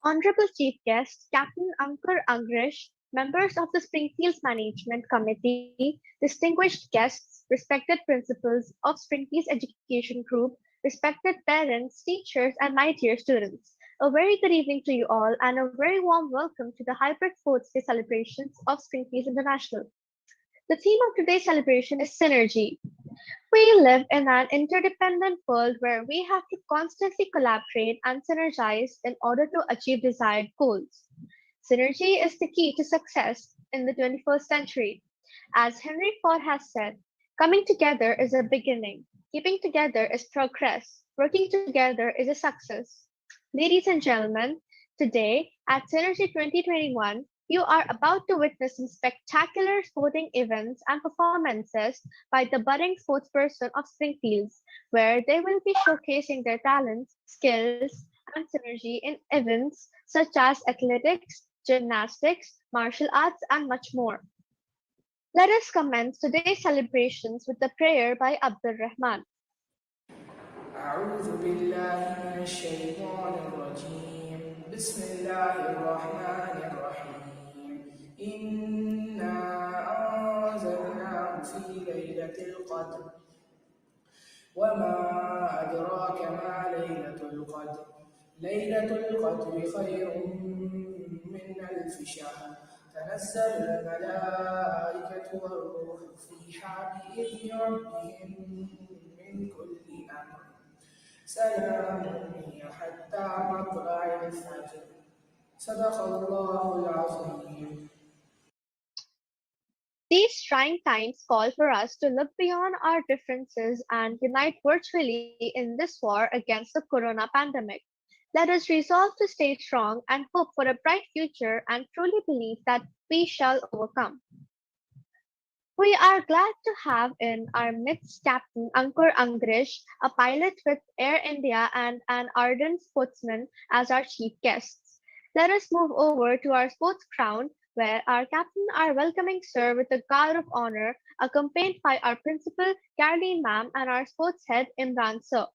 Honorable Chief Guest, Captain Ankur Agrish, members of the Springfields Management Committee, distinguished guests, respected principals of Springfields Education Group, respected parents, teachers, and my dear students. A very good evening to you all, and a very warm welcome to the Hybrid Sports Day celebrations of Springfields International. The theme of today's celebration is synergy. We live in an interdependent world where we have to constantly collaborate and synergize in order to achieve desired goals. Synergy is the key to success in the 21st century. As Henry Ford has said, coming together is a beginning, keeping together is progress, working together is a success. Ladies and gentlemen, today at Synergy 2021, you are about to witness some spectacular sporting events and performances by the budding sportsperson of Springfields, where they will be showcasing their talents, skills, and synergy in events such as athletics, gymnastics, martial arts, and much more. Let us commence today's celebrations with a prayer by Abdul Rahman. أعوذ بالله من الشيطان الرجيم بسم الله الرحمن الرحيم إنا أنزلناه في ليلة القدر وما أدراك ما ليلة القدر ليلة القدر خير من ألف شهر تنزل الملائكة والروح فيها بإذن ربهم من كل أمر سلام هي حتى مطلع الفجر صدق الله العظيم. These trying times call for us to look beyond our differences and unite virtually in this war against the corona pandemic. Let us resolve to stay strong and hope for a bright future and truly believe that we shall overcome. We are glad to have in our midst Captain Ankur Angrish, a pilot with Air India and an ardent sportsman, as our chief guests. Let us move over to our sports ground, where our captain are welcoming sir with a guard of honor, accompanied by our principal Caroline ma'am and our sports head Imran sir.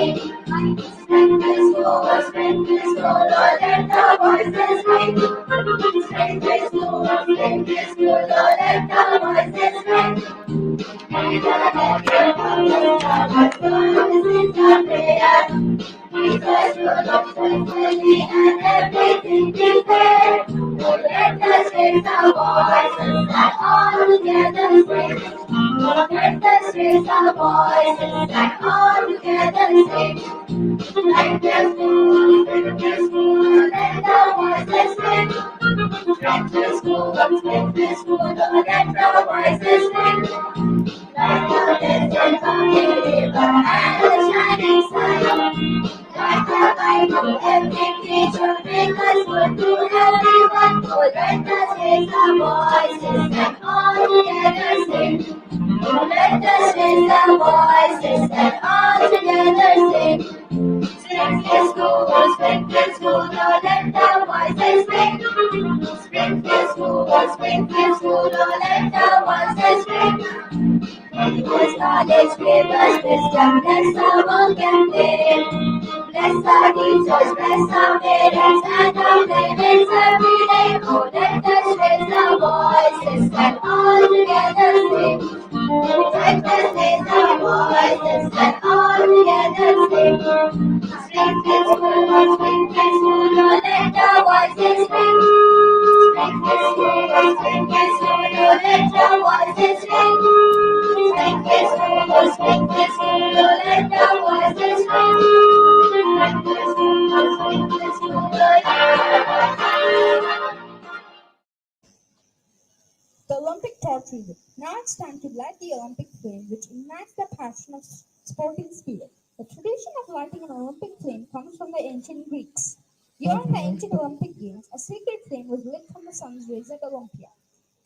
Strength is good, strength is good, oh, let the voices ring. Strength is good, strength is good, oh, let the voices ring. May the Lord give us our promises and prayer. Jesus, your love faithfully and everything prepared. Oh, let us raise our voices and all together sing. Let us raise our voices and all together sing. Strength is good, strength is good, let the voices ring. Strength is good, strength is good, let the voices ring. Like the desert running river and the shining sun. Like the Bible, every creature make us good to everyone. Oh, let us raise our voices and all together sing. Oh, let us raise our voices and all together sing. Strength is good, strength is good, oh, let the voices ring. Strength is good, strength is good, oh, let the voices ring. Bless knowledge, give us wisdom, bless our campaign. Bless our teachers, bless our parents, and our playmates every day. Oh, let us raise our voices and all together sing. Let us raise our voices and all together sing. Strength is full, strength is full, oh, let our voices ring. Strength is full, strength is full, oh, let our voices ring. Strength is full, strength is full, oh, let our voices ring. Strength is full, strength is full, oh, let our voices ring. The Olympic torch reader. Now it's time to light the Olympic flame, which ignites the passion of sporting spirit. The tradition of lighting an Olympic flame comes from the ancient Greeks. During the ancient Olympic Games, a sacred flame was lit from the sun's rays at Olympia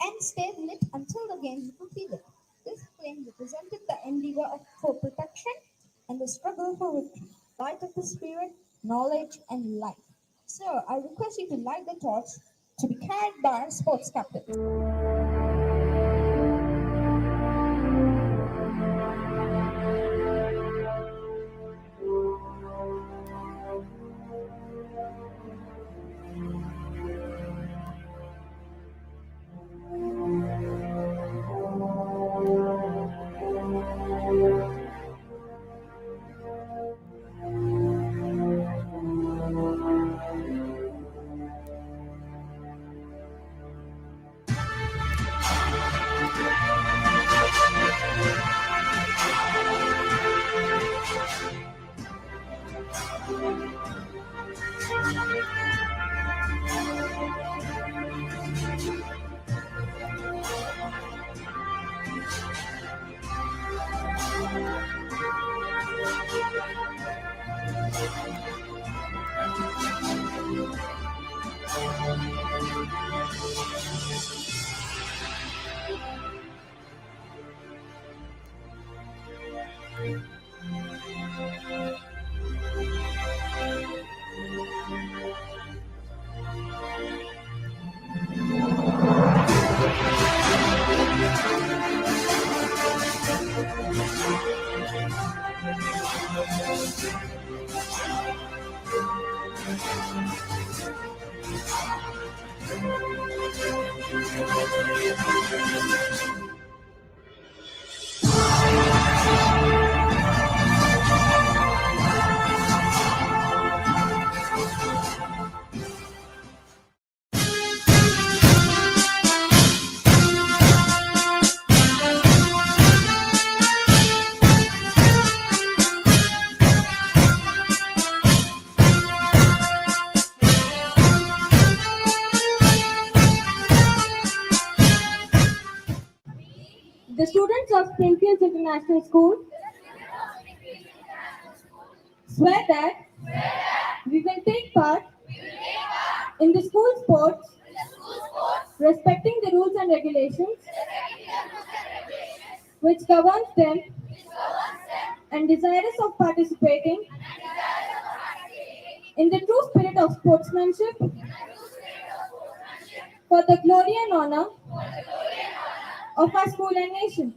and stayed lit until the games were completed. This flame represented the endeavor for protection and the struggle for victory, light of the spirit, knowledge, and life. Sir, I request you to light the torch to be carried by our sports captain. The students of Springfield International School swear that we will take part in the school sports, respecting the rules and regulations which governs them, and desirous of participating in the true spirit of sportsmanship for the glory and honor of our school and nation.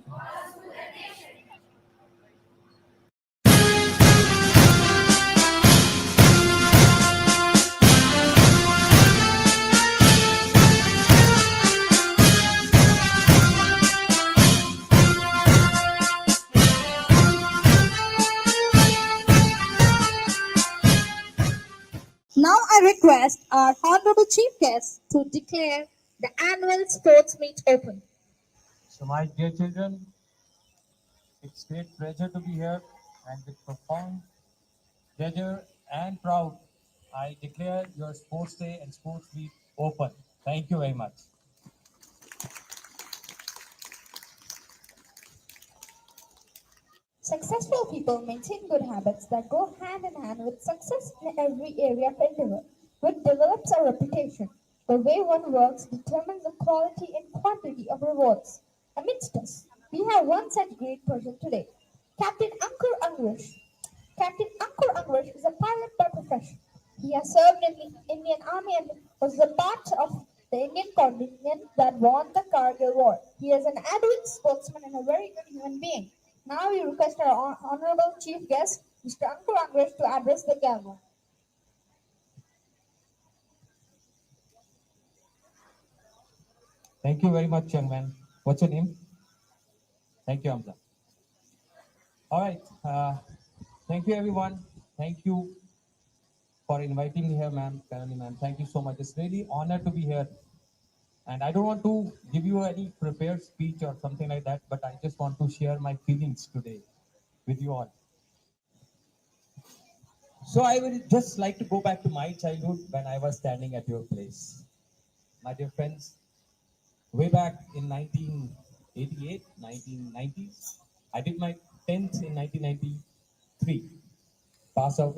I request our Honorable Chief Guest to declare the annual sports meet open. So, my dear children, it's great pleasure to be here, and with profound pleasure and proud, I declare your sports day and sports week open. Thank you very much. Successful people maintain good habits that go hand in hand with success in every area of endeavor, which develops a reputation. The way one works determines the quality and quantity of rewards. Amidst us, we have one such great person today, Captain Ankur Angrish. Captain Ankur Angrish is a pilot by profession. He has served in the Indian Army and was a part of the Indian contingent that won the Kargil War. He is an avid sportsman and a very good human being. Now we request our Honorable Chief Guest, Mr. Ankur Angrish, to address the gathering. Thank you very much, young man. What's your name? Thank you, Hamza. All right. Thank you, everyone. Thank you for inviting me here, ma'am, Karani, ma'am. Thank you so much. It's really honored to be here. And I don't want to give you any prepared speech or something like that, but I just want to share my feelings today with you all. So I will just like to go back to my childhood when I was standing at your place. My dear friends, way back in 1988, 1990s, I did my 10th in 1993. Passed out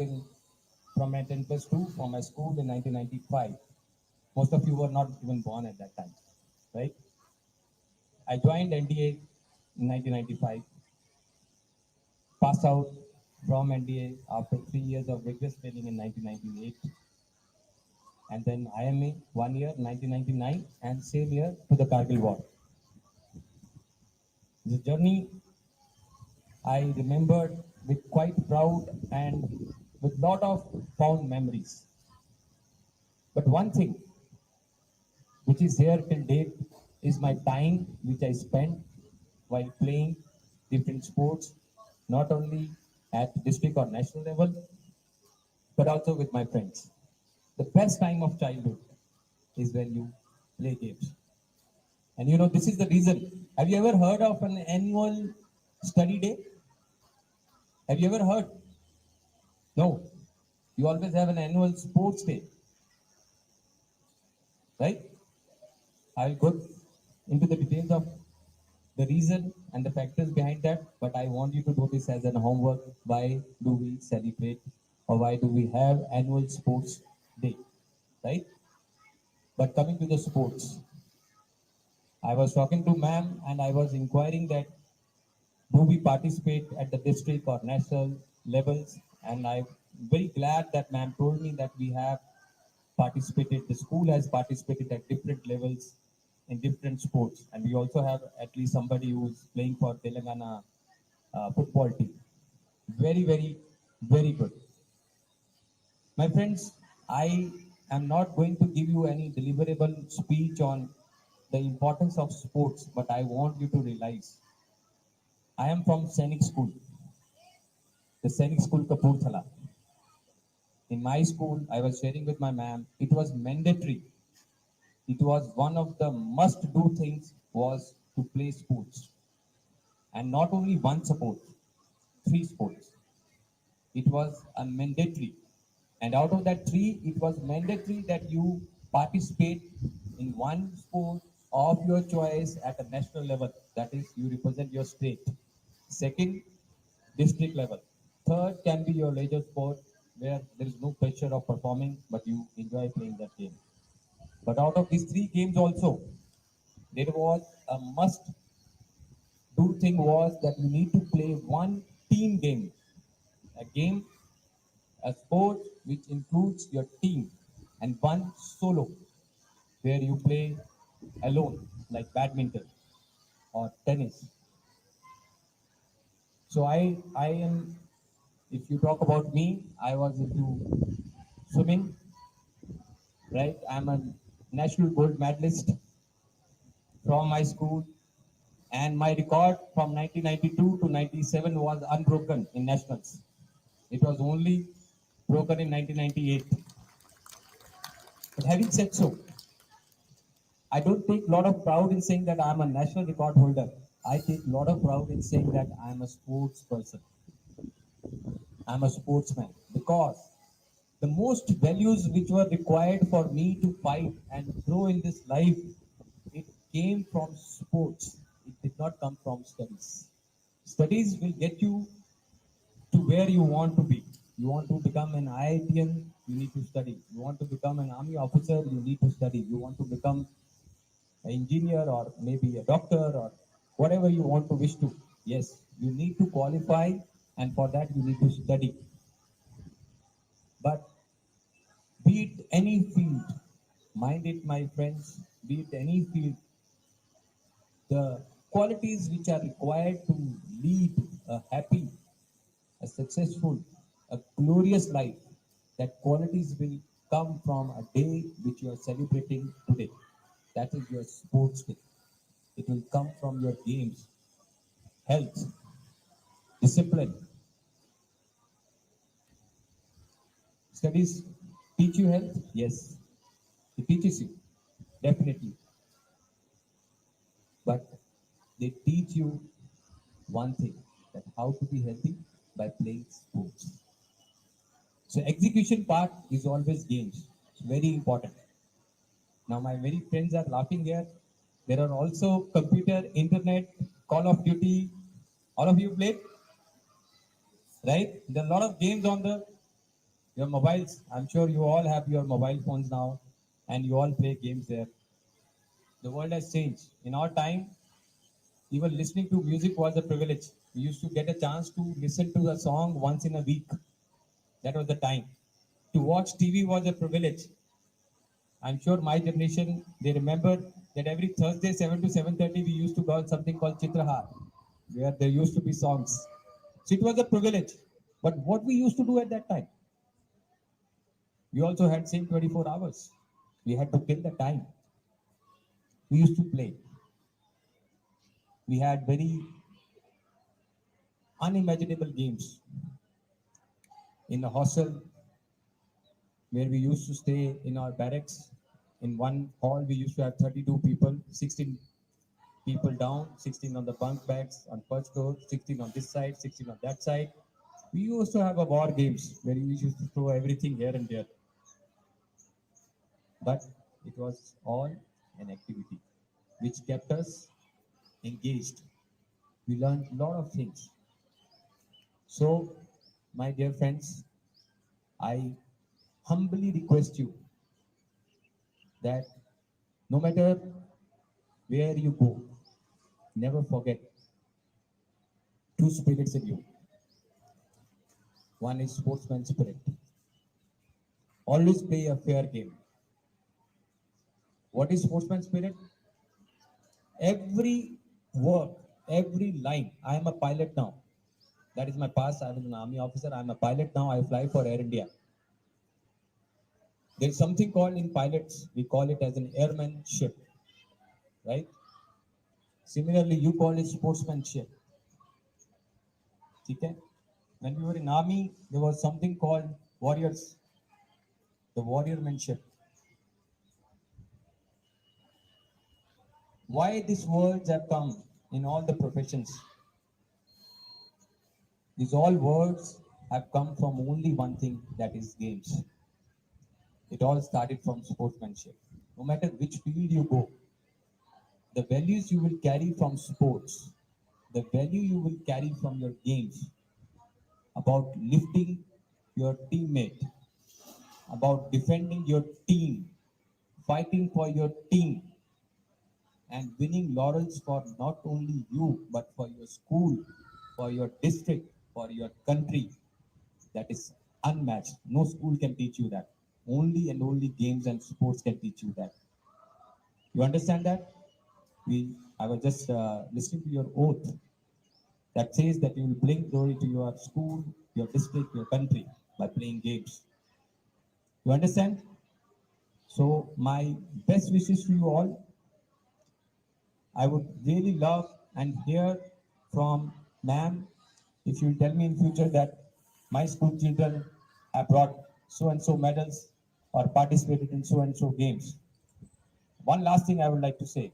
from my 10 plus 2 from my school in 1995. Most of you were not even born at that time, right? I joined NDA in 1995. Passed out from NDA after 3 years of rigorous training in 1998. And then IMA 1 year, 1999, and same year to the Kargil War. The journey I remembered with quite proud and with lot of fond memories. But one thing which is here till date is my time which I spent while playing different sports, not only at district or national level, but also with my friends. The best time of childhood is when you play games. And you know, this is the reason. Have you ever heard of an annual study day? Have you ever heard? No. You always have an annual sports day. Right? I'll go into the details of the reason and the factors behind that, but I want you to do this as an homework. Why do we celebrate or why do we have annual sports day? Right? But coming to the sports, I was talking to ma'am and I was inquiring that do we participate at the district or national levels? And I'm very glad that ma'am told me that we have participated, the school has participated at different levels in different sports. And we also have at least somebody who's playing for Telangana football team. Very, very, very good. My friends, I am not going to give you any deliverable speech on the importance of sports, but I want you to realize I am from Sainik School, the Sainik School Kapurthala. In my school, I was sharing with my ma'am, it was mandatory. It was one of the must-do things was to play sports. And not only one sport, 3 sports. It was a mandatory. And out of that 3, it was mandatory that you participate in one sport of your choice at a national level. That is, you represent your state. Second, district level. Third can be your leisure sport where there is no pressure of performing, but you enjoy playing that game. But out of these 3 games also, there was a must-do thing was that you need to play one team game. A game, a sport which includes your team, and one solo, where you play alone, like badminton or tennis. So I am, if you talk about me, I was into swimming, right? I'm a national gold medalist from my school, and my record from 1992 to 97 was unbroken in nationals. It was only broken in 1998. But having said so, I don't take a lot of pride in saying that I'm a national record holder. I take a lot of pride in saying that I'm a sports person. I'm a sportsman because the most values which were required for me to fight and grow in this life, it came from sports. It did not come from studies. Studies will get you to where you want to be. You want to become an IITian, you need to study. You want to become an army officer, you need to study. You want to become an engineer or maybe a doctor or whatever you want to wish to. Yes, you need to qualify, and for that you need to study. But be it any field, mind it, my friends, be it any field, the qualities which are required to lead a happy, a successful, a glorious life, that qualities will come from a day which you are celebrating today. That is your sports day. It will come from your games, health, discipline. Studies teach you health? Yes, it teaches you, definitely. But they teach you one thing, that how to be healthy by playing sports. So execution part is always games. It's very important. Now my very friends are laughing here. There are also computer, internet, Call of Duty. All of you played, right? There are a lot of games on the your mobiles. I'm sure you all have your mobile phones now, and you all play games there. The world has changed. In our time, even listening to music was a privilege. We used to get a chance to listen to a song once in a week. That was the time. To watch TV was a privilege. I'm sure my generation, they remember that every Thursday, 7 to 7:30, we used to go on something called Chitrahar, where there used to be songs. So it was a privilege. But what we used to do at that time, we also had same 24 hours. We had to kill the time. We used to play. We had very unimaginable games in a hostel where we used to stay in our barracks. In one hall, we used to have 32 people, 16 people down, 16 on the bunk beds on first floor, 16 on this side, 16 on that side. We used to have a war games where we used to throw everything here and there. But it was all an activity which kept us engaged. We learned a lot of things. So, my dear friends, I humbly request you that no matter where you go, never forget two spirits in you. One is sportsman spirit. Always play a fair game. What is sportsman spirit? Every word, every line. I am a pilot now. That is my past. I was an army officer. I am a pilot now. I fly for Air India. There is something called in pilots, we call it as an airmanship, right? Similarly, you call it sportsmanship. Okay? When we were in army, there was something called warriors, the warriormanship. Why these words have come in all the professions? These all words have come from only one thing, that is games. It all started from sportsmanship. No matter which field you go, the values you will carry from sports, the value you will carry from your games, about lifting your teammate, about defending your team, fighting for your team, and winning laurels for not only you, but for your school, for your district, for your country. That is unmatched. No school can teach you that. Only and only games and sports can teach you that. You understand that? I was just listening to your oath that says that you will bring glory to your school, your district, your country by playing games. You understand? So my best wishes to you all. I would really love and hear from ma'am if you tell me in future that my school children have brought so and so medals. or participated in so and so games. One last thing I would like to say.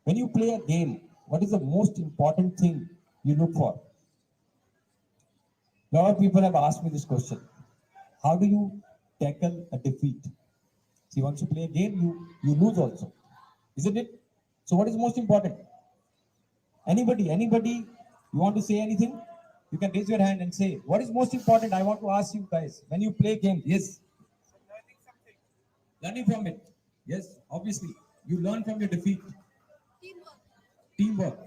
When you play a game, what is the most important thing you look for? A lot of people have asked me this question. How do you tackle a defeat? See, once you play a game, you lose also. Isn't it? So what is most important? Anybody, you want to say anything? You can raise your hand and say, what is most important? I want to ask you guys, when you play games, yes, learning from it. Yes, obviously, you learn from your defeat. Teamwork.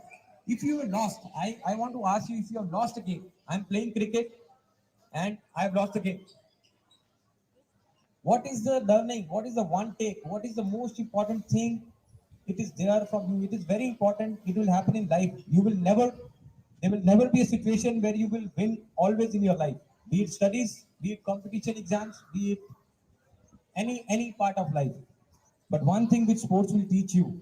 If you have lost, I want to ask you if you have lost a game. I'm playing cricket and I've lost a game. What is the learning? What is the one take? What is the most important thing? It is there from you. It is very important. It will happen in life. There will never be a situation where you will win always in your life. Be it studies, be it competition exams, be it any part of life. But one thing which sports will teach you,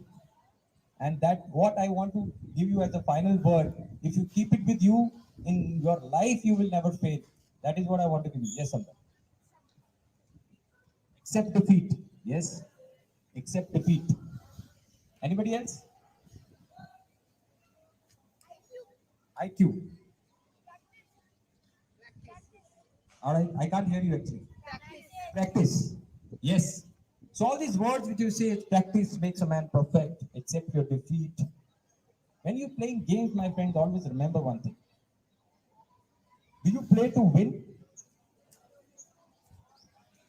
and that what I want to give you as a final word, if you keep it with you in your life, you will never fail. That is what I want to give you. Yes, Sandra. Accept defeat. Yes. Accept defeat. Anybody else? IQ. All right. I can't hear you actually. Practice. Yes. So all these words which you say, practice makes a man perfect. Accept your defeat. When you're playing games, my friend, always remember one thing. Do you play to win?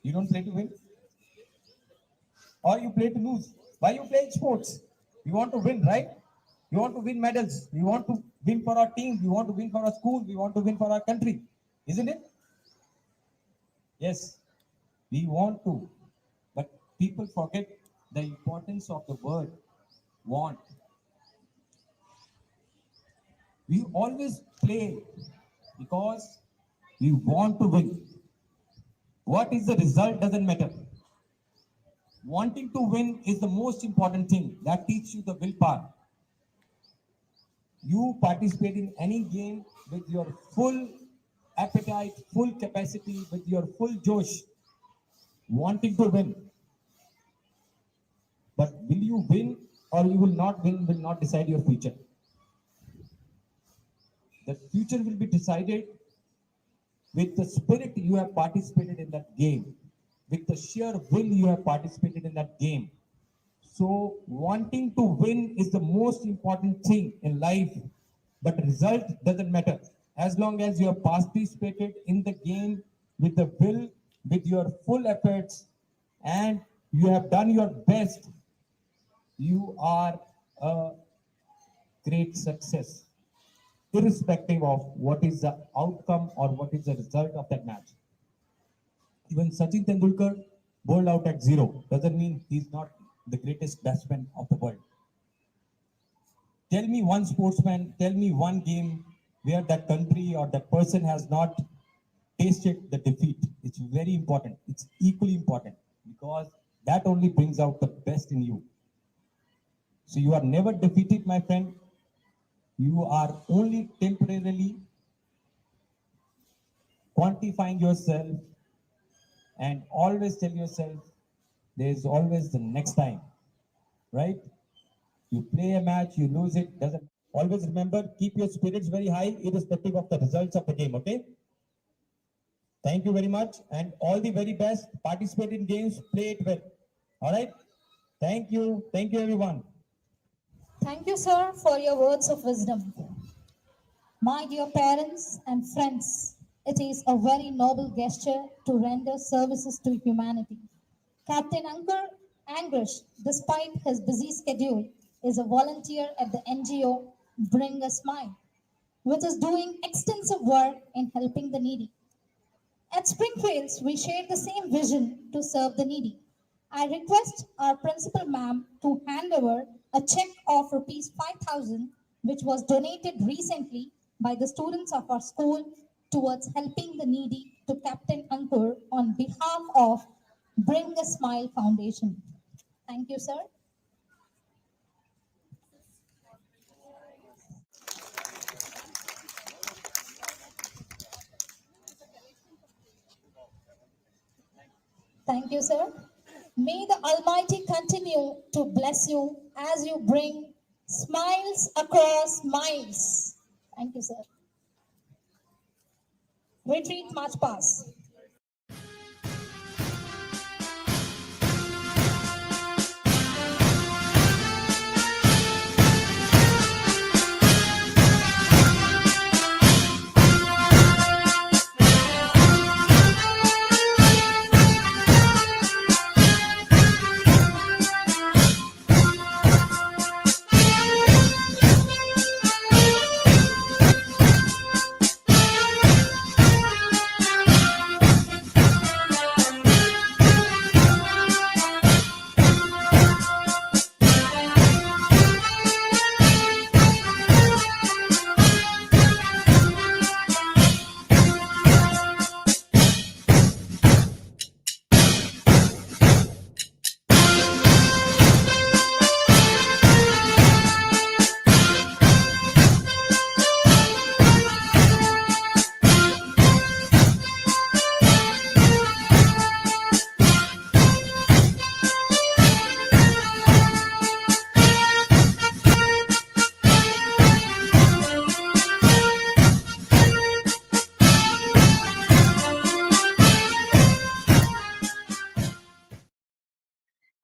You don't play to win? Or you play to lose? Why you playing sports? You want to win, right? You want to win medals. You want to win for our team. You want to win for our school. We want to win for our country. Isn't it? Yes, we want to. But people forget the importance of the word want. We always play because we want to win. What is the result doesn't matter. Wanting to win is the most important thing that teaches you the willpower. You participate in any game with your full appetite, full capacity, with your full josh, wanting to win. But will you win or you will not win will not decide your future. The future will be decided with the spirit you have participated in that game, with the sheer will you have participated in that game. So wanting to win is the most important thing in life, but result doesn't matter. As long as you have participated in the game with the will, with your full efforts, and you have done your best, you are a great success, irrespective of what is the outcome or what is the result of that match. Even Sachin Tendulkar bowled out at zero. Doesn't mean he's not the greatest batsman of the world. Tell me one sportsman, tell me one game where that country or that person has not tasted the defeat. It's very important. It's equally important because that only brings out the best in you. So you are never defeated, my friend. You are only temporarily quantifying yourself and always tell yourself there is always the next time, right? You play a match, you lose it, doesn't always remember, keep your spirits very high, irrespective of the results of the game, okay? Thank you very much and all the very best. Participate in games, play it well. All right? Thank you. Thank you, everyone. Thank you, sir, for your words of wisdom. My dear parents and friends, it is a very noble gesture to render services to humanity. Captain Ankur Angrish, despite his busy schedule, is a volunteer at the NGO Bring a Smile, which is doing extensive work in helping the needy. At Springfields, we share the same vision to serve the needy. I request our principal ma'am to hand over a check of rupees 5,000 which was donated recently by the students of our school towards helping the needy to Captain Ankur on behalf of Bring a Smile Foundation. Thank you, sir. Thank you, sir. May the Almighty continue to bless you as you bring smiles across miles. Thank you, sir. Retreat March Pass.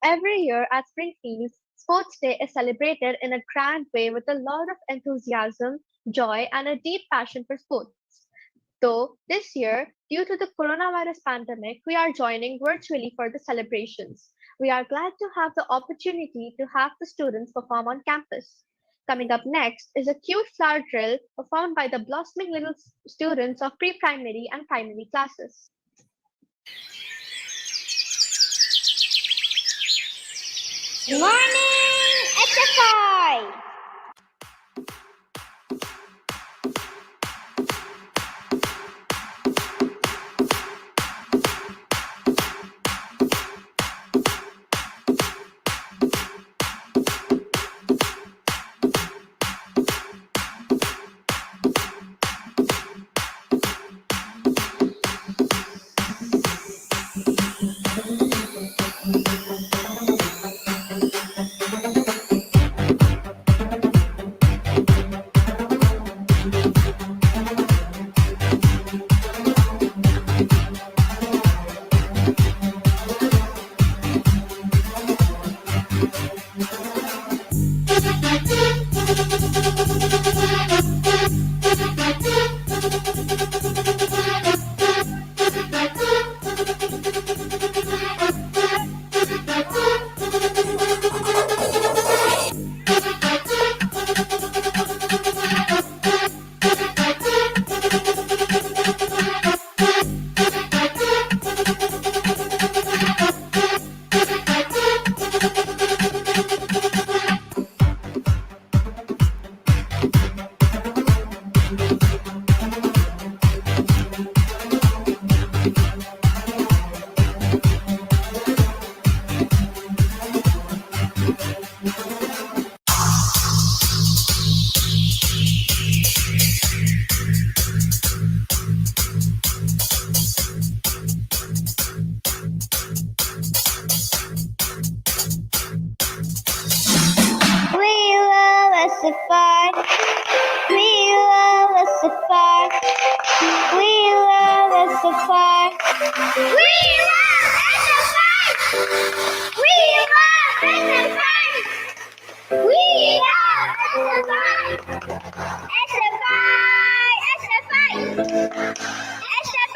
Every year at Springfield, Sports Day is celebrated in a grand way with a lot of enthusiasm, joy, and a deep passion for sports. Though this year, due to the coronavirus pandemic, we are joining virtually for the celebrations. We are glad to have the opportunity to have the students perform on campus. Coming up next is a cute flower drill performed by the blossoming little students of pre-primary and primary classes. Morning exercise. SFI. We love SFI. We love SFI. We love SFI. We love SFI. We love SFI. SFI. SFI. SFI.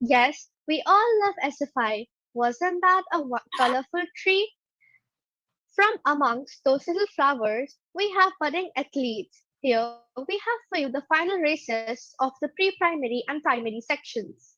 Yes, we all love SFI. Wasn't that a colorful tree? From amongst those little flowers, we have budding athletes. Here we have for you the final races of the pre-primary and primary sections.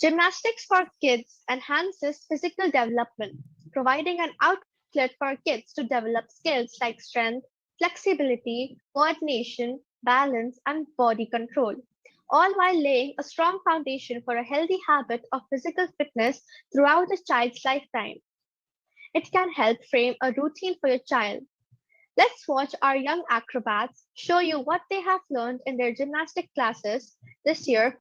Gymnastics for kids enhances physical development, providing an outlet for kids to develop skills like strength, flexibility, coordination, balance, and body control, all while laying a strong foundation for a healthy habit of physical fitness throughout a child's lifetime. It can help frame a routine for your child. Let's watch our young acrobats show you what they have learned in their gymnastic classes this year.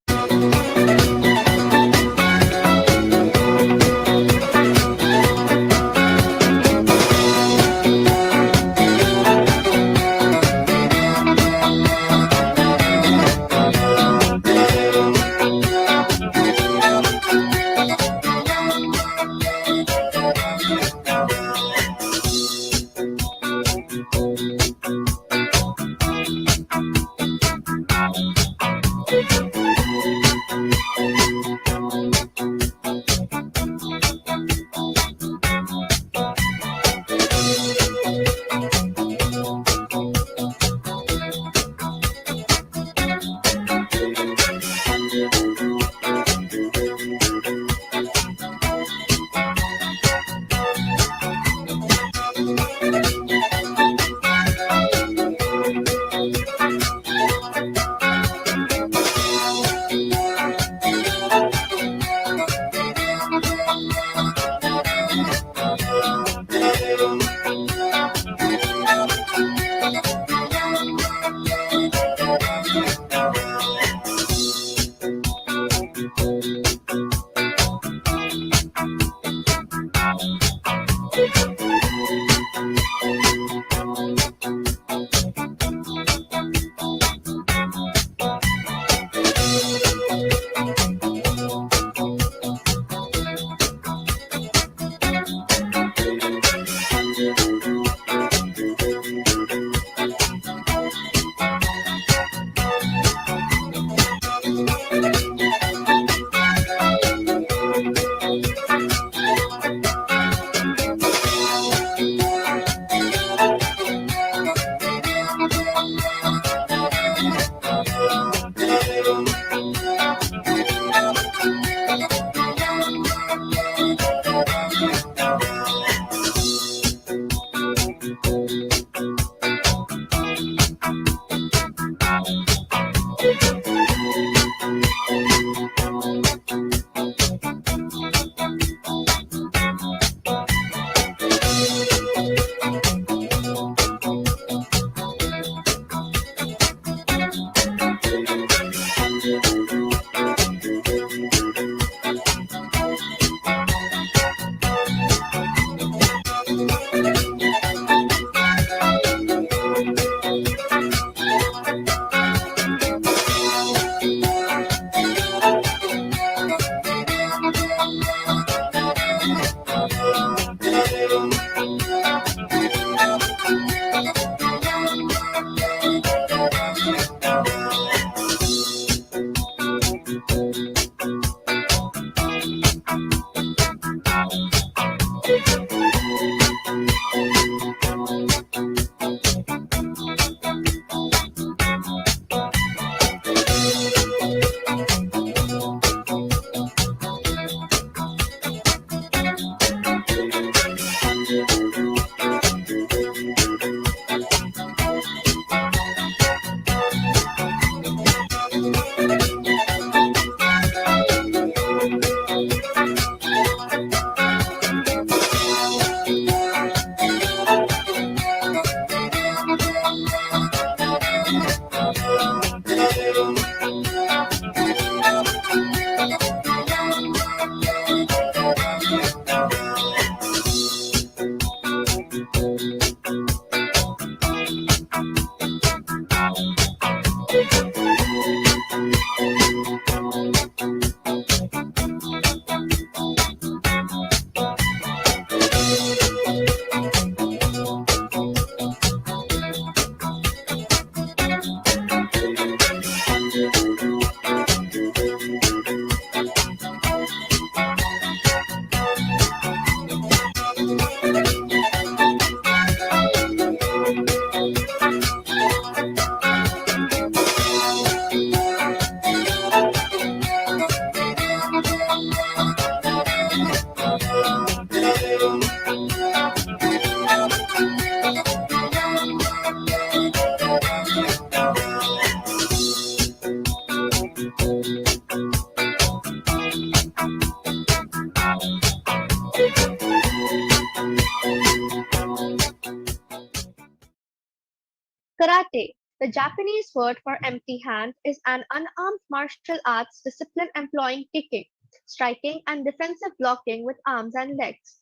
Karate, the Japanese word for empty hand, is an unarmed martial arts discipline employing kicking, striking, and defensive blocking with arms and legs.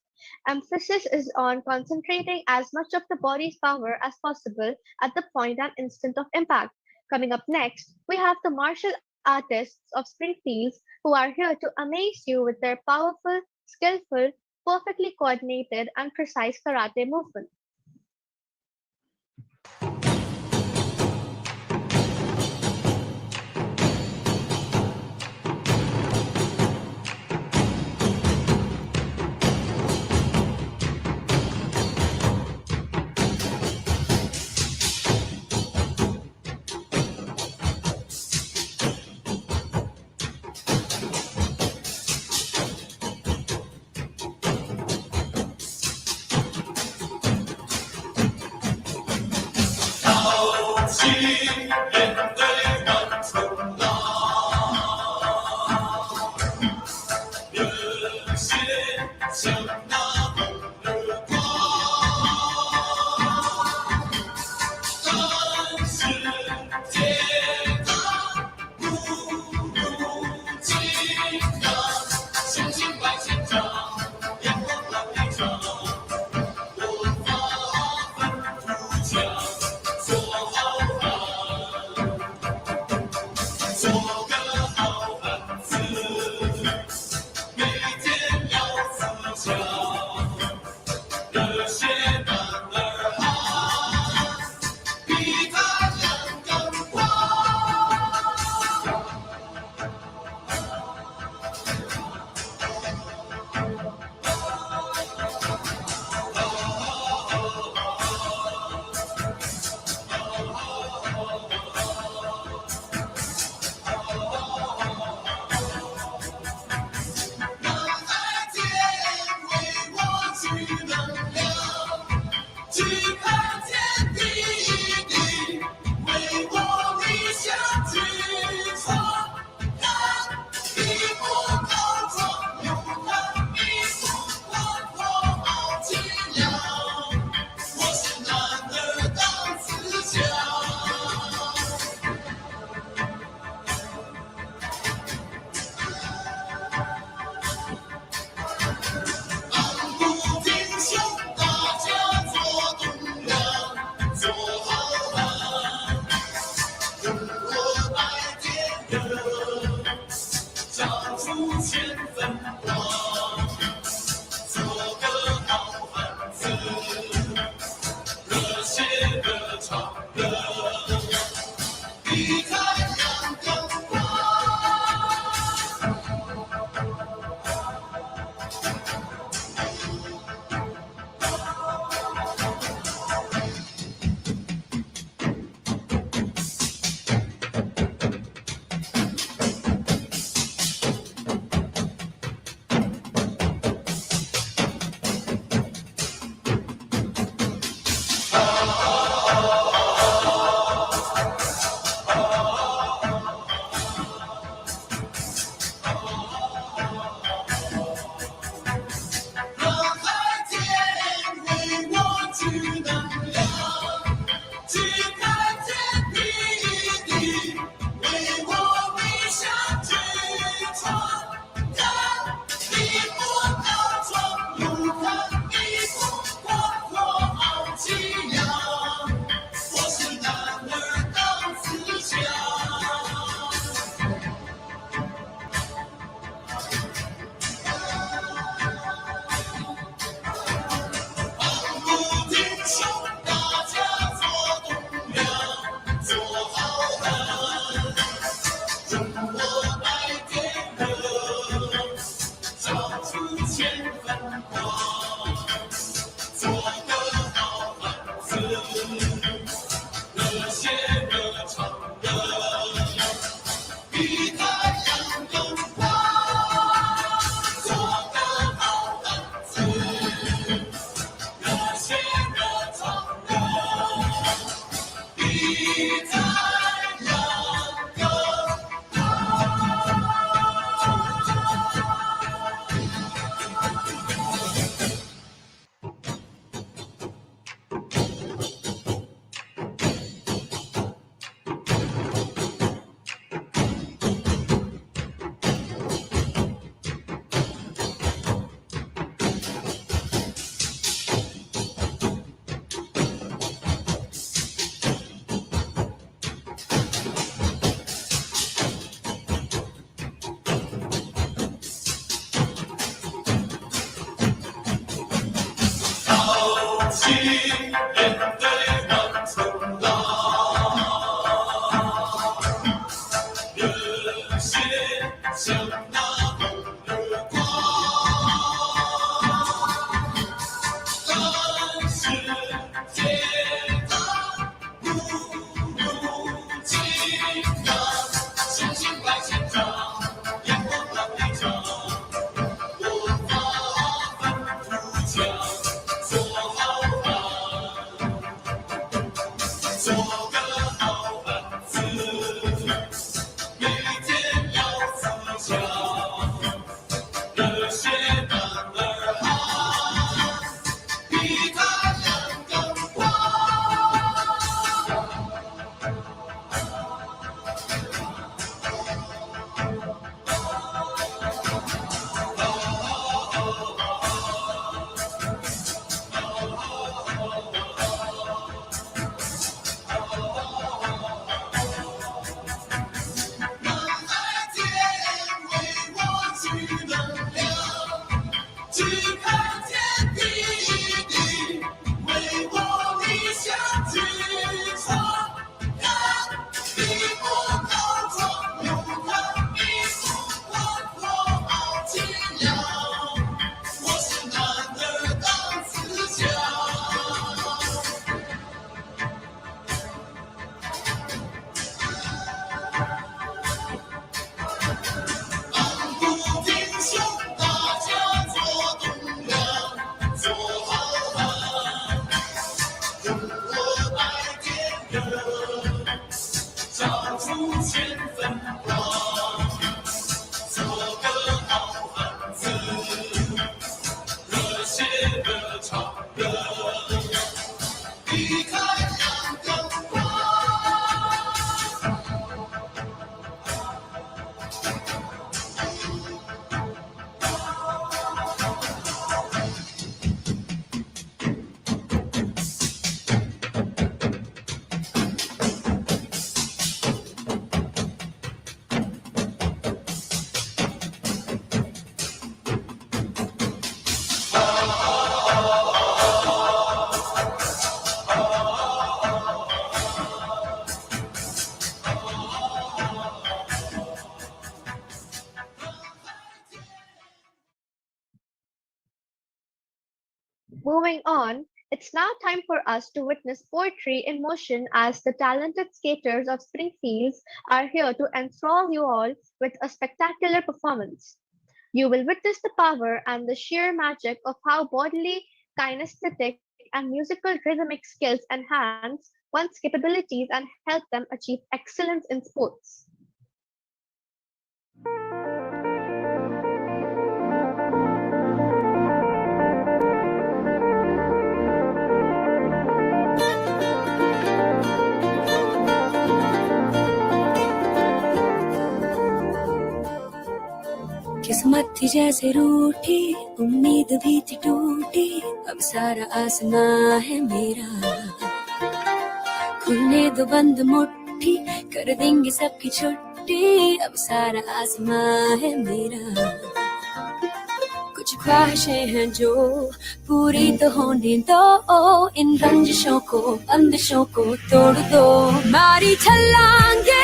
Emphasis is on concentrating as much of the body's power as possible at the point and instant of impact. Coming up next, we have the martial artists of Springfields who are here to amaze you with their powerful, skillful, perfectly coordinated, and precise karate movements. Moving on, it's now time for us to witness poetry in motion as the talented skaters of Springfields are here to enthrall you all with a spectacular performance. You will witness the power and the sheer magic of how bodily, kinesthetic, and musical rhythmic skills enhance one's capabilities and help them achieve excellence in sports. किस्मत थी जैसे रूठी उम्मीद भी थी टूटी अब सारा आसमां है मेरा खुलने दो बंद मुट्ठी कर देंगे सबकी छुट्टी अब सारा आसमां है मेरा कुछ ख्वाहिशें हैं जो पूरी तो होने दो इन रंजिशों को बंदिशों को तोड़ दो मारी छलांगे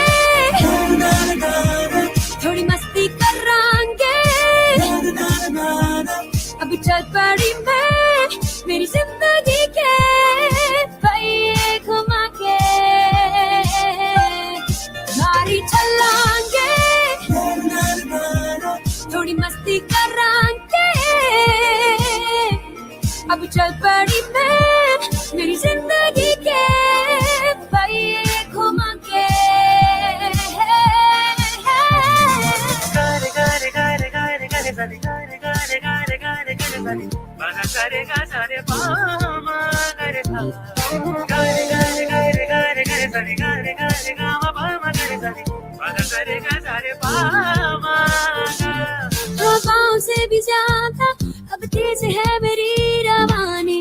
हवाओं से भी ज्यादा अब तेज है मेरी रवानी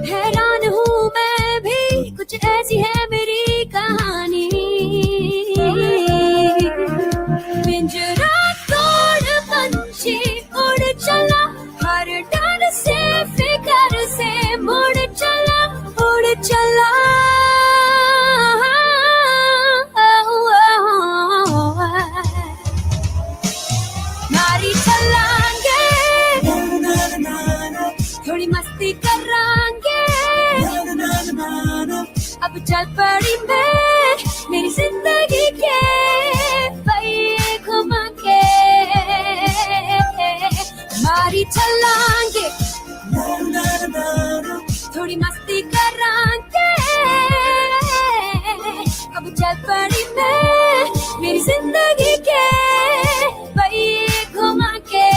हैरान हूँ मैं भी कुछ ऐसी है मेरी कहानी पिंजरा तोड़ पंछी उड़ चला हर डर से फिकर से मुड़ चला उड़ चला नारी चलांगे थोड़ी मस्ती करांगे अब चल पड़ी मैं मेरी जिंदगी के पहिए घुमा के नारी चलांगे थोड़ी मस्ती करांगे अब चल पड़ी मैं मेरी जिंदगी के पहिए घुमा के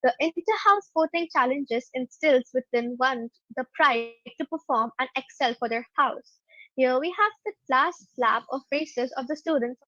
The inter-house voting challenges instills within one the pride to perform and excel for their house. Here we have the last lap of races of the students.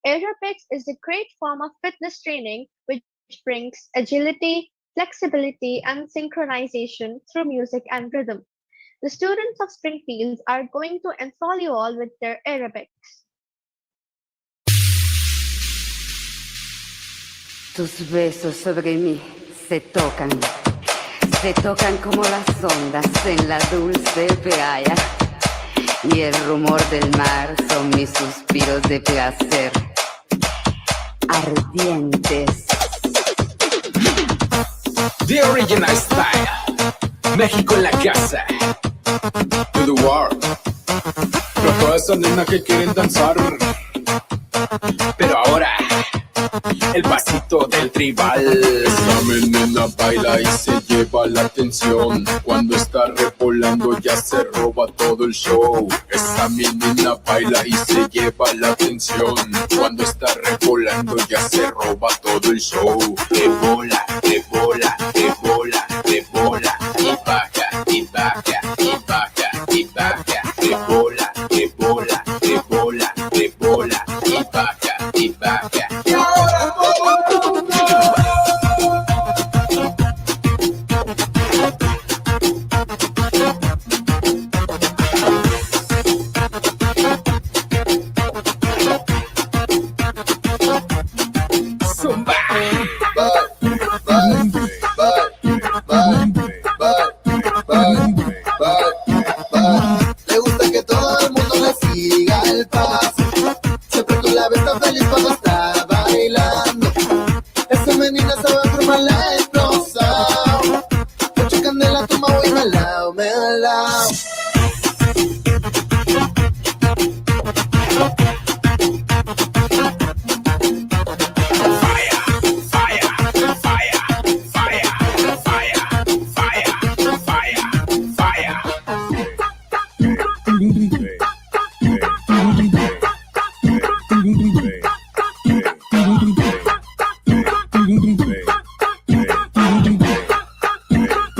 Aerobics is a great form of fitness training which brings agility, flexibility, and synchronization through music and rhythm. The students of Springfield are going to enthrall you all with their aerobics. Tus besos sobre mí se tocan como las ondas en la dulce playa. Y el rumor del mar son mis suspiros de placer, ardientes. The original style. México en la casa. To the world. Loco esa nena que quieren danzar. Pero ahora, el pasito del tribal. Esa nena baila y se lleva la atención. Cuando está revolando ya se roba todo el show. Esa nena baila y se lleva la atención. Cuando está revolando ya se roba todo el show. Rebola, rebola, rebola, rebola. Y baja, y baja, y baja, y baja. Rebola, rebola, rebola, rebola. Y baja, y baja. Y ahora love.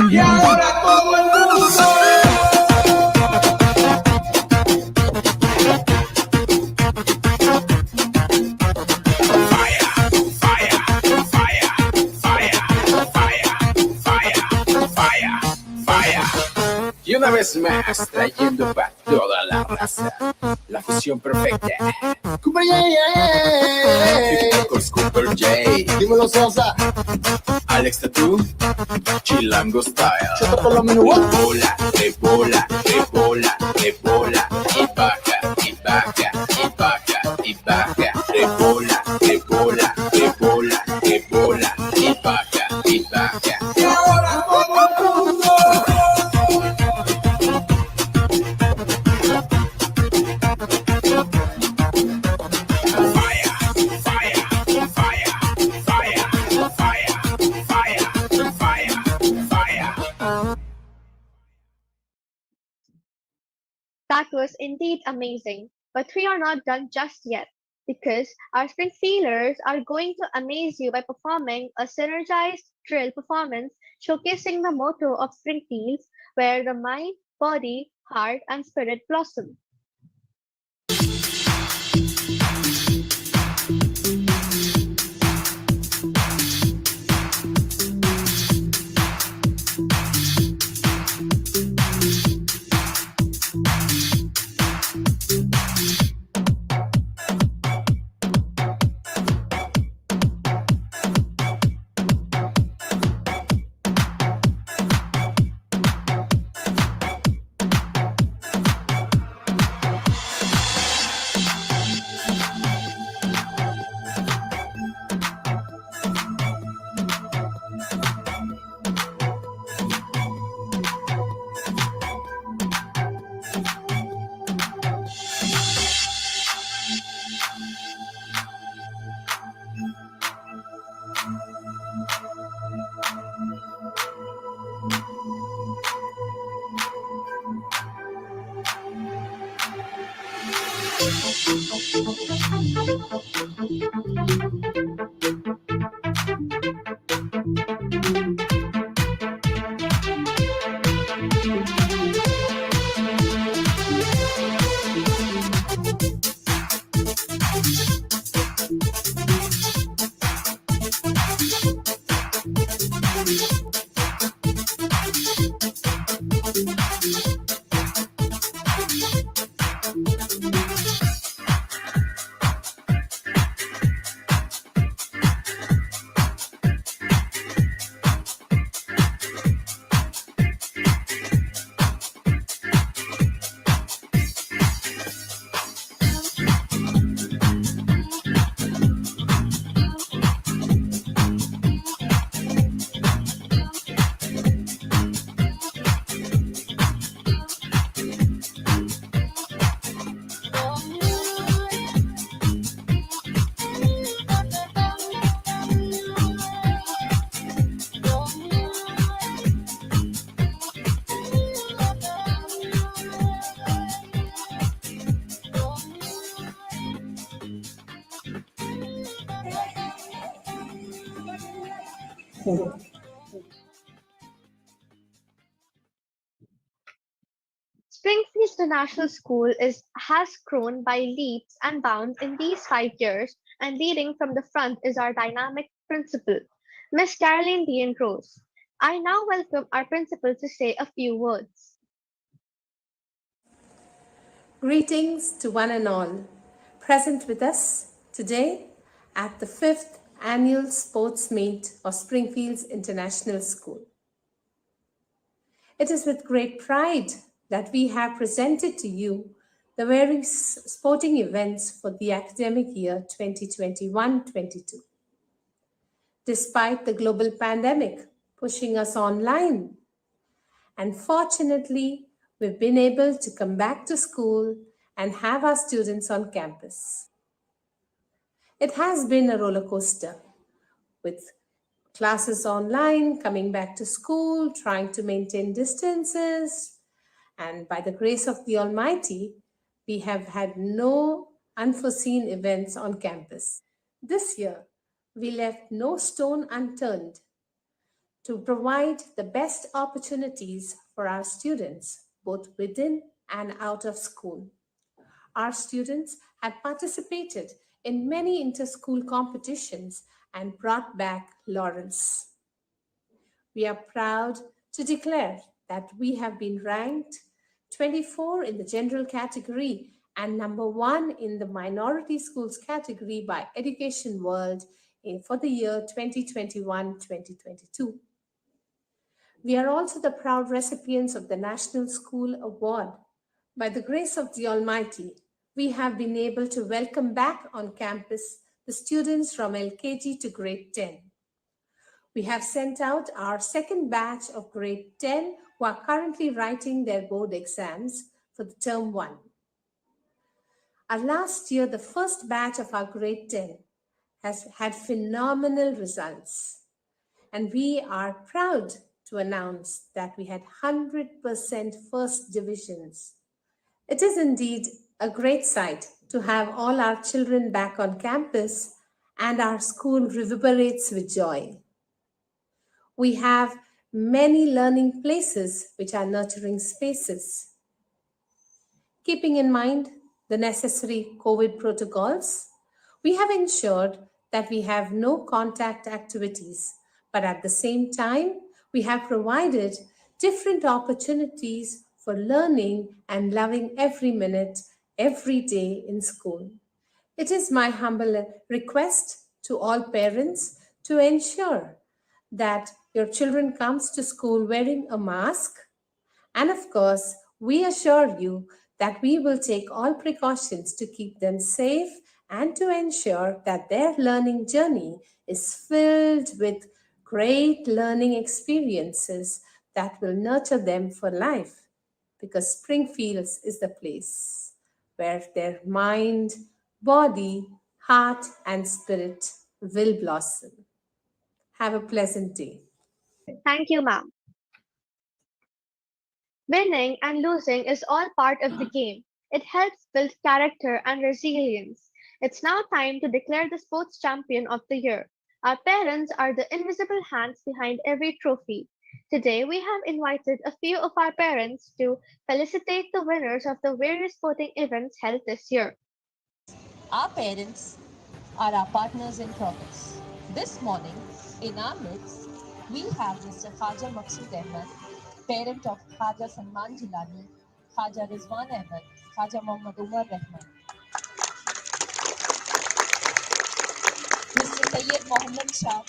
Y ahora todo el mundo. Y una vez más, trayendo para toda la raza la fusión perfecta. Cooper J. Scooper J, Dímelo, Sosa. Alex Tattoo, Chilango Style. Chota por lo menos. Rebola, rebola, rebola, rebola, y baja, y baja, y baja, y baja. Rebola, rebola, rebola, rebola, y baja, y baja. Y ahora todo el mundo. That was indeed amazing. But we are not done just yet, because our Springfielders are going to amaze you by performing a synergized drill performance showcasing the motto of Springfields, where the mind, body, heart, and spirit blossom. Springfield International School has grown by leaps and bounds in these 5 years, and leading from the front is our dynamic principal, Miss Caroline Dean Rose. I now welcome our principal to say a few words. Greetings to one and all present with us today at the 5th Annual Sports Meet of Springfield's International School. It is with great pride that we have presented to you the various sporting events for the academic year 2021-22. Despite the global pandemic pushing us online, and fortunately, we've been able to come back to school and have our students on campus. It has been a roller coaster with classes online, coming back to school, trying to maintain distances, and by the grace of the Almighty, we have had no unforeseen events on campus. This year, we left no stone unturned to provide the best opportunities for our students, both within and out of school. Our students had participated in many inter-school competitions and brought back laurels. We are proud to declare that we have been ranked 24 in the general category and number 1 in the minority schools category by Education World for the year 2021-2022. We are also the proud recipients of the National School Award. By the grace of the Almighty, we have been able to welcome back on campus the students from LKG to grade 10. We have sent out our second batch of grade 10 who are currently writing their board exams for the term 1. Last year, the first batch of our grade 10 has had phenomenal results. And we are proud to announce that we had 100% first divisions. It is indeed a great sight to have all our children back on campus and our school reverberates with joy. We have many learning places which are nurturing spaces. Keeping in mind the necessary COVID protocols, we have ensured that we have no contact activities, but at the same time, we have provided different opportunities for learning and loving every minute, every day in school. It is my humble request to all parents to ensure that your children comes to school wearing a mask, and of course, we assure you that we will take all precautions to keep them safe and to ensure that their learning journey is filled with great learning experiences that will nurture them for life, because Springfields is the place where their mind, body, heart, and spirit will blossom. Have a pleasant day. Thank you, ma'am. Winning and losing is all part of the game. It helps build character and resilience. It's now time to declare the sports champion of the year. Our parents are the invisible hands behind every trophy. Today, we have invited a few of our parents to felicitate the winners of the various sporting events held this year. Our parents are our partners in progress. This morning, in our midst, we have Mr. Khaja Maqsood Ahmed, parent of Khaja Salman Jilani, Khaja Rizwan Ahmed, Khaja Muhammad Umar Rahman. Mr. Sayyid Muhammad Shah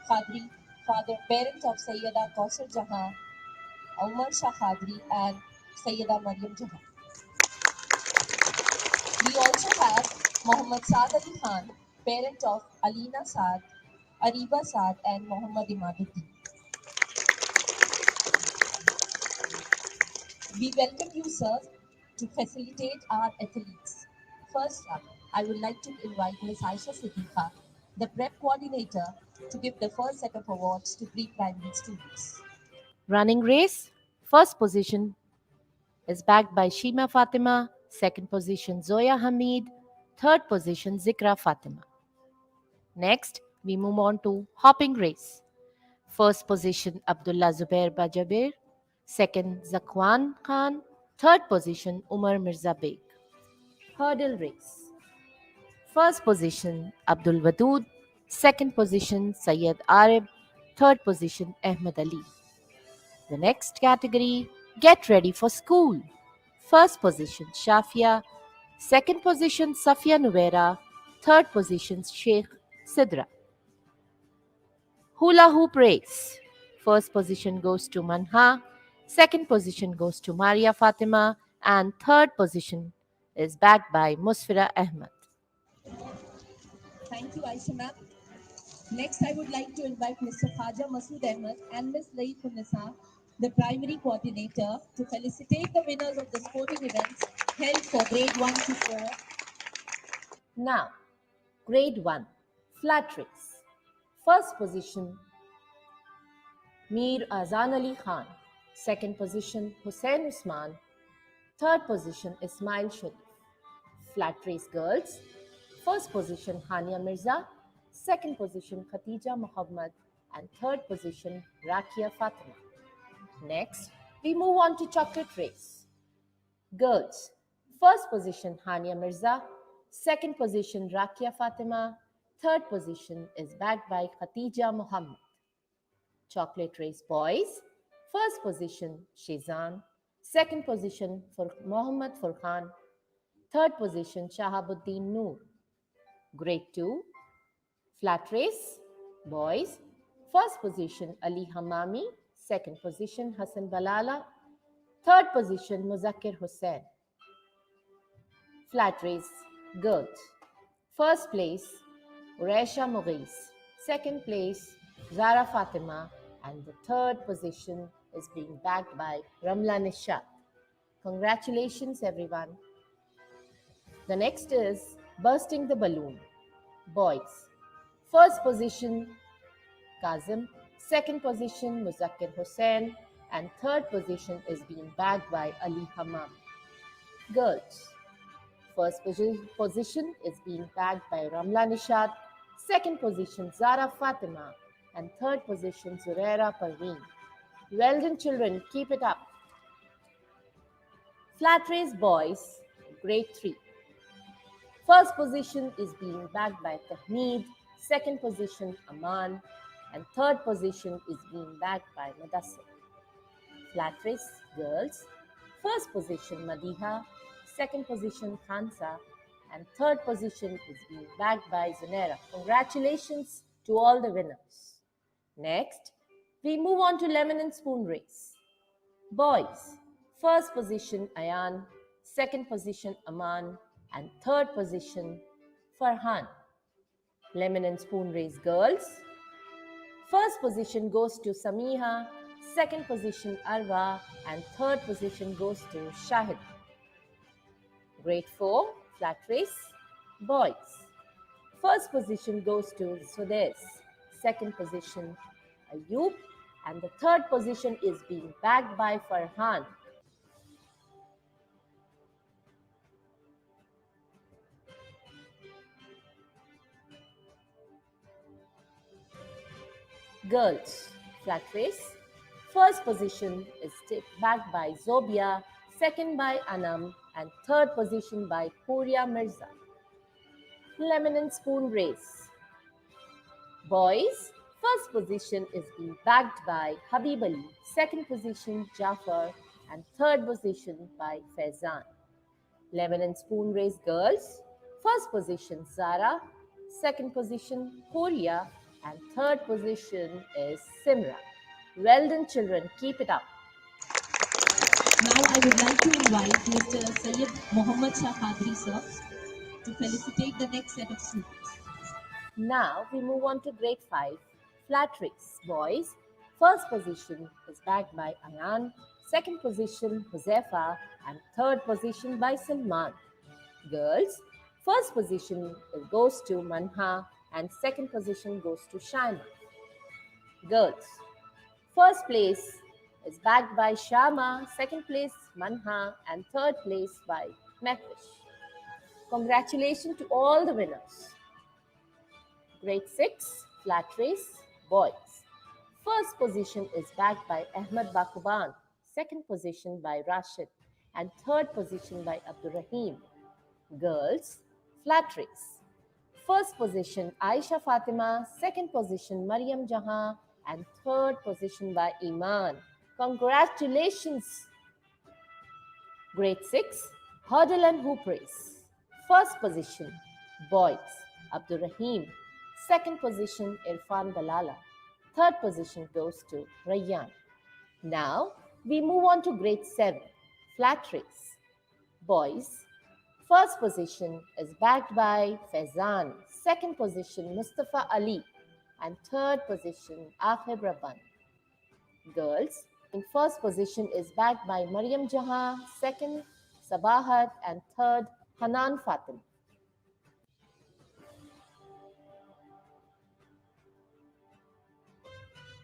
Khadri, father, parent of Sayyida Kausar Jahan, Umar Shah Khadri, and Sayyida Maryam Jahan. We also have Muhammad Saad Ali Khan, parent of Alina Saad, Ariba Saad, and Muhammad Imaduddin. We welcome you, sir, to facilitate our athletes. First up, I would like to invite Ms. Aisha Siddiqa, the prep coordinator, to give the first set of awards to pre-primary students. Running race, first position is backed by Shima Fatima, second position Zoya Hamid, third position Zikra Fatima. Next, we move on to hopping race. First position Abdullah Zubair Bajabir, second Zakwan Khan, third position Umar Mirza Beg. Hurdle race. First position Abdul Wadood, second position Sayyid Arib, third position Ahmed Ali. The next category, get ready for school. First position Shafia, second position Safia Nuwera, third position Sheikh Sidra. Hula hoop race. First position goes to Manha, second position goes to Maria Fatima, and third position is backed by Musfira Ahmed. Thank you, Aisha ma'am. Next, I would like to invite Mr. Khaja Masood Ahmed and Ms. Laif Nisa the primary coordinator, to felicitate the winners of the sporting events held for grade 1 to 4. Now, grade 1, flat race. First position, Mir Azan Ali Khan. Second position, Hussein Usman. Third position, Ismail Sharif. Flat race girls. First position, Hania Mirza. Second position, Khatija Muhammad. And third position, Rakia Fatima. Next, we move on to chocolate race. Girls. First position, Hania Mirza. Second position, Rakia Fatima. Third position is bagged by Khatija Muhammad. Chocolate race boys. First position, Shizan. Second position, for Mohammad Furqan. Third position, Shahabuddin Noor. Grade 2, flat race, boys. First position, Ali Hamami. Second position, Hassan Balala. Third position, Muzakkir Hussain. Flat race, girls. First place, Uresha Mughis. Second place, Zara Fatima. And the third position is being bagged by Ramla Nishat. Congratulations, everyone. The next is bursting the balloon. Boys. First position, Kazim. Second position, Muzakkir Hussain. And third position is being bagged by Ali Hammam. Girls. First position is being bagged by Ramla Nishat. Second position, Zara Fatima. And third position, Zuraira Parveen. Well done, children. Keep it up. Flat race boys, grade 3. First position is being bagged by Tahmeed. Second position, Aman. And third position is being bagged by Madassir. Flat race girls. First position, Madiha. Second position, Khansa. And third position is being bagged by Zunaira. Congratulations to all the winners. Next, we move on to lemon and spoon race. Boys. First position, Ayan. Second position, Aman. And third position, Farhan. Lemon and spoon race girls. First position goes to Samiha. Second position, Arwa. And third position goes to Shahid. Grade 4, flat race, boys. First position goes to Sudes. Second position, Ayub. And the third position is being bagged by Farhan. Girls, flat race. First position is bagged by Zobia, second by Anam, and third position by Puria Mirza. Lemon and spoon race. Boys, first position is being bagged by Habib Ali, second position Jafar, and third position by Faizan. Lemon and spoon race girls. First position Zara, second position Puria, and third position is Simra. Well done, children. Keep it up. Now I would like to invite Mr. Sayyid Muhammad Shah Qadri sir to felicitate the next set of students. Now we move on to grade 5, flat race. Boys, first position is bagged by Ayan, second position Huzaifa, and third position by Salman. Girls, first position goes to Manha, and second position goes to Shaima. Girls, first place is bagged by Shama, second place Manha, and third place by Mehwish. Congratulations to all the winners. Grade 6, flat race, boys. First position is bagged by Ahmed Bakuban, second position by Rashid, and third position by Abdurrahim. Girls, flat race. First position Aisha Fatima, second position Maryam Jahan, and third position by Iman. Congratulations. Grade 6, hurdle and hoop race. First position, boys, Abdurrahim. Second position, Irfan Balala. Third position goes to Rayyan. Now, we move on to grade 7, flat race. Boys, first position is bagged by Faizan. Second position, Mustafa Ali. And third position, Afib Rabban. Girls, In first position is backed by Maryam Jahan, second Sabahat, and third Hanan Fatima.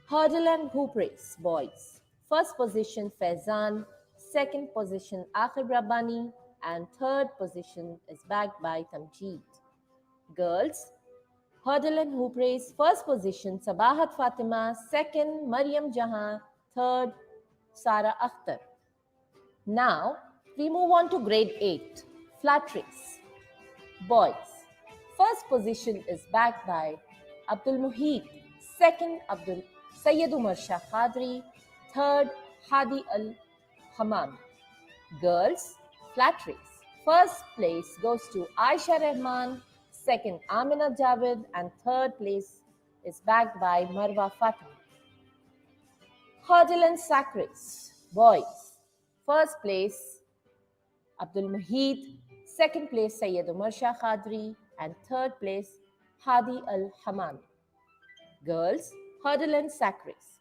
Hurdle and hoop race, boys. First position Faizan, second position Akhir Rabbani, and third position is backed by Tamjeed. Girls, hurdle and hoop race, first position Sabahat Fatima, second Maryam Jahan, third Sara Akhtar. Now we move on to grade 8, flat race. Boys, first position is backed by Abdul Muhit, second Sayyid Umar Shah Qadri, third Hadi Al Hamam. Girls, flat race. First place goes to Aisha Rahman, second Amina Javed, and third place is backed by Marwa Fatima. Hurdle and sack race. Boys, first place Abdul Muhit, second place Sayyid Umar Shah Qadri, and third place Hadi Al Hamam. Girls, hurdle and sack race.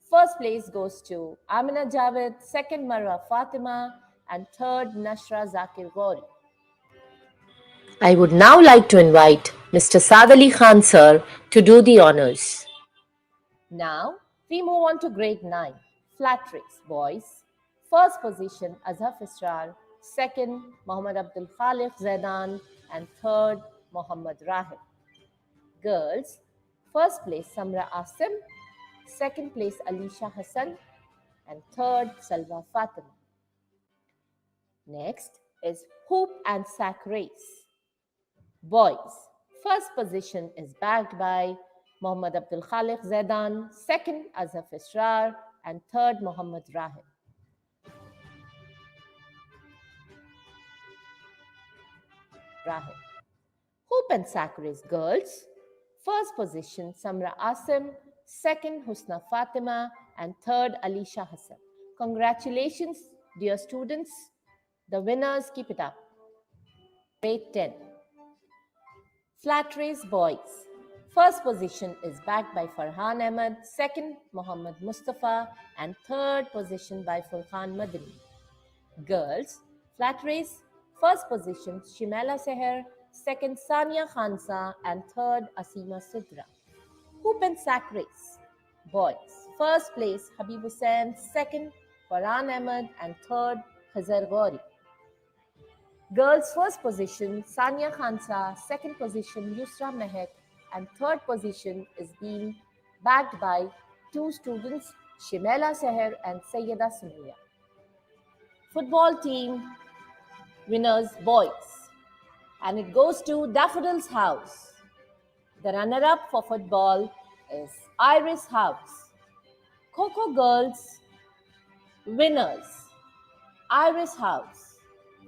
First place goes to Amina Javed, second Marwa Fatima, and third Nashra Zakir Ghori. I would now like to invite Mr. Saad Ali Khan sir to do the honors. Now we move on to grade 9, flat race. Boys, first position Azhar Israr, second Muhammad Abdul Khaliq Zaidan, and third Muhammad Rahib. Girls, first place Samra Asim, second place Alisha Hassan, and third Salwa Fatima. Next is hoop and sack race. Boys, first position is backed by Muhammad Abdul Khaliq Zaidan, second Azhar Israr, and third Muhammad Rahib. Hoop and sack race. Girls, first position Samra Asim, second Husna Fatima, and third Alisha Hassan. Congratulations, dear students. The winners, keep it up. Grade 10. Flat race. Boys, first position is backed by Farhan Ahmed, second Muhammad Mustafa, and third position by Furqan Madani. Girls, flat race. First position Shimala Seher, second Sania Khansa, and third Asima Sidra. Hoop and sack race. Boys, first place Habib Hussain, second Farhan Ahmed, and third Khazar Ghori. Girls, first position Sania Khansa, second position Yusra Mehak, and third position is being backed by two students, Shimela Seher and Sayyida Sumiya. Football team winners, boys, and it goes to Daffodil's House. The runner-up for football is Iris House. Kho-Kho girls winners, Iris House.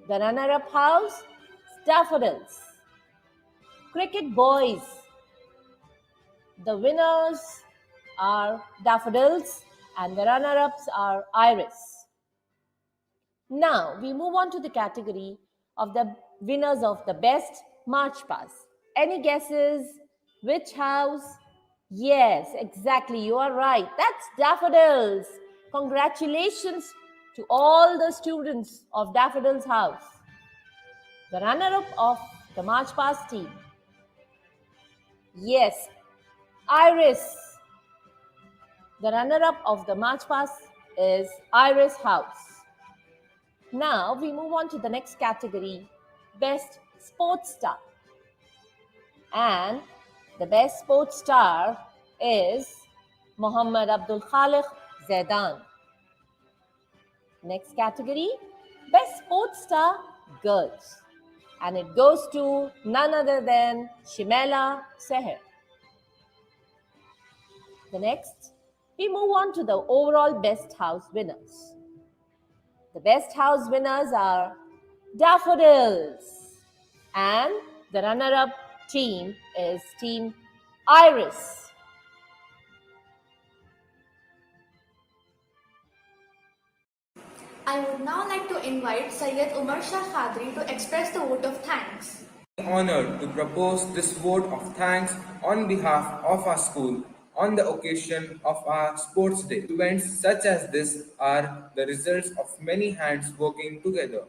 The runner-up house, Daffodils. Cricket boys, the winners are Daffodils and the runner-ups are Iris. Now we move on to the category of the winners of the best March Pass. Any guesses? Which house? Yes, exactly, you are right. That's Daffodils. Congratulations to all the students of Daffodils House. The runner-up of the March Pass team. Yes, Iris. The runner-up of the March Pass is Iris House. Now we move on to the next category, Best Sports Star. And the best sports star is Muhammad Abdul Khaliq Zaidan. Next category, Best Sports Star Girls. And it goes to none other than Shimela Seher. The next, we move on to the overall Best House winners. The Best House winners are Daffodils. And the runner-up team is Team Iris. I would now like to invite Sayyid Umar Shah Qadri to express the vote of thanks. I am honored to propose this vote of thanks on behalf of our school on the occasion of our sports day. Events such as this are the results of many hands working together.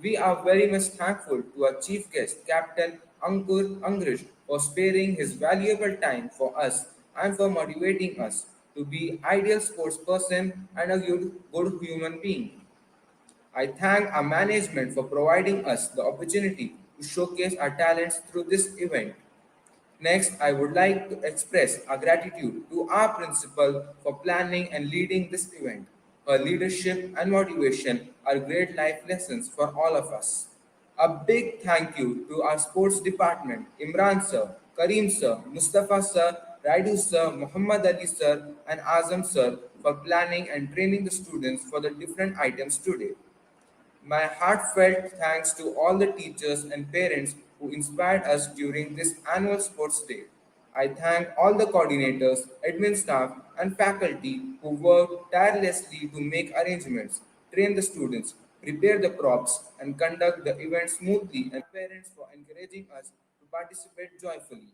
We are very much thankful to our chief guest, Captain Ankur Angrish, for sparing his valuable time for us and for motivating us to be ideal sports person and a good human being. I thank our management for providing us the opportunity to showcase our talents through this event. Next, I would like to express our gratitude to our principal for planning and leading this event. Her leadership and motivation are great life lessons for all of us. A big thank you to our sports department, Imran sir, Kareem sir, Mustafa sir, Raidu sir, Muhammad Ali sir, and Azam sir for planning and training the students for the different items today. My heartfelt thanks to all the teachers and parents who inspired us during this annual sports day. I thank all the coordinators, admin staff, and faculty who worked tirelessly to make arrangements, train the students, prepare the props, and conduct the event smoothly, and parents for encouraging us to participate joyfully.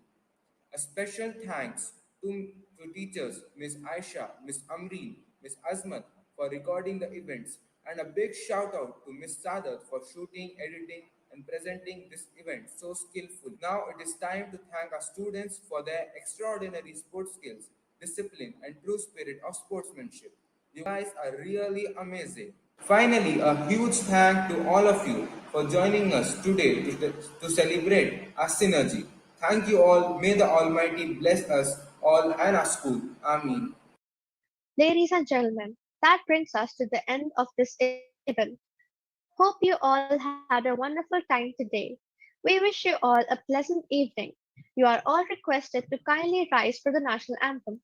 A special thanks to teachers Ms. Aisha, Ms. Amreen, Ms. Azmat for recording the events, and a big shout out to Ms. Sadat for shooting, editing, and presenting this event so skillfully. Now it is time to thank our students for their extraordinary sports skills, discipline, and true spirit of sportsmanship. You guys are really amazing. Finally, a huge thank to all of you for joining us today to celebrate our synergy. Thank you all. May the Almighty bless us all and our school. Ameen. Ladies and gentlemen, that brings us to the end of this event. Hope you all had a wonderful time today. We wish you all a pleasant evening. You are all requested to kindly rise for the national anthem.